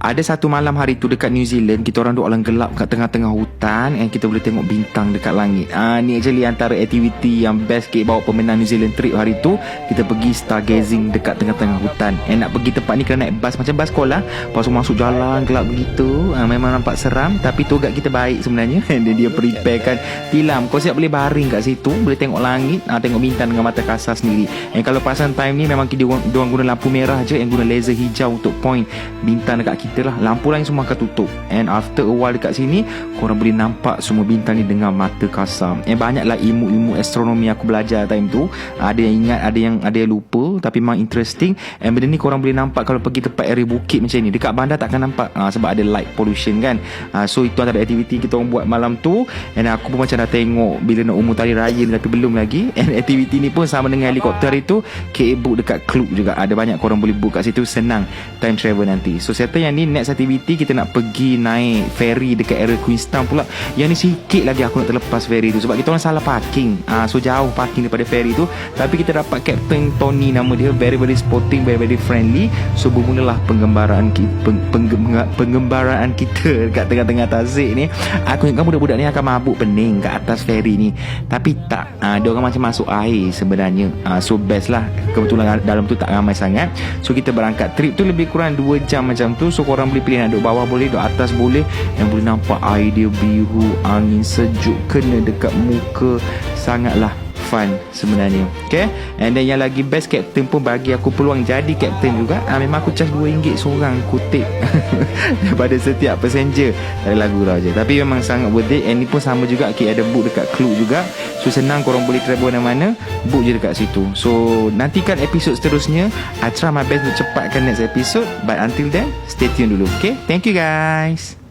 Ada satu malam hari tu dekat New Zealand, kita orang duduk alam gelap kat tengah-tengah hutan, and kita boleh tengok bintang dekat langit. Ni actually antara aktiviti yang best sikit bawa pemenang New Zealand trip hari tu. Kita pergi stargazing dekat tengah-tengah hutan. And nak pergi tempat ni kena naik bas, macam bas sekolah. Lepas tu masuk jalan gelap begitu. Memang nampak seram, tapi tour guide kita baik sebenarnya. And dia preparekan tilam. Kau siap boleh baring kat situ, boleh tengok langit, tengok bintang dengan mata kasar sendiri. And kalau pasang time ni memang dia orang guna lampu merah je, yang guna laser hijau untuk point bintang dekat kita lah. Lampu lain semua akan tutup. And after a while dekat sini, korang boleh nampak semua bintang ni dengan mata kasar. Banyaklah ilmu-ilmu astronomi aku belajar time tu. Ada yang ingat, ada yang lupa, tapi memang interesting. And benda ni korang boleh nampak kalau pergi tempat area bukit macam ni. Dekat bandar takkan nampak, sebab ada light pollution kan. So itu antara aktiviti kita orang buat malam tu. And aku pun macam dah tengok bila nak umur tari raya, tapi belum lagi. And aktiviti ni pun sama dengan helikopter itu, KA book dekat Klook juga. Ada banyak korang boleh book kat situ. Senang time travel nanti. So settle yang ni next aktiviti, kita nak pergi naik ferry dekat area Queenstown pula. Yang ni sikit lagi aku nak terlepas ferry tu, sebab kita orang salah parking. So jauh parking daripada ferry tu. Tapi kita dapat Captain Tony, nama dia, very very sporting, very very friendly. So bermulalah pengembaraan kita dekat tengah-tengah tasik ni. Aku ingat budak-budak ni akan mabuk pening kat atas ferry ni, tapi tak. Dia orang macam masuk air sebenarnya. So best lah. Kebetulan dalam tu tak ramai sangat. So kita berangkat. Trip tu lebih kurang 2 jam macam tu. So korang boleh pilih nak duduk bawah boleh, duduk atas boleh. Yang boleh nampak air dia biru, angin sejuk kena dekat muka. Sangatlah fun sebenarnya. Okay. And then yang lagi best, Captain pun bagi aku peluang jadi Captain juga. Memang aku charge RM2 seorang kutip daripada setiap passenger. Ada lagu lah je, tapi memang sangat worth it. And ni pun sama juga, ada book dekat Klook juga. So senang, korang boleh travel mana-mana, book je dekat situ. So nantikan episod seterusnya. I try my best untuk cepatkan next episode. But until then, stay tune dulu. Okay. Thank you guys.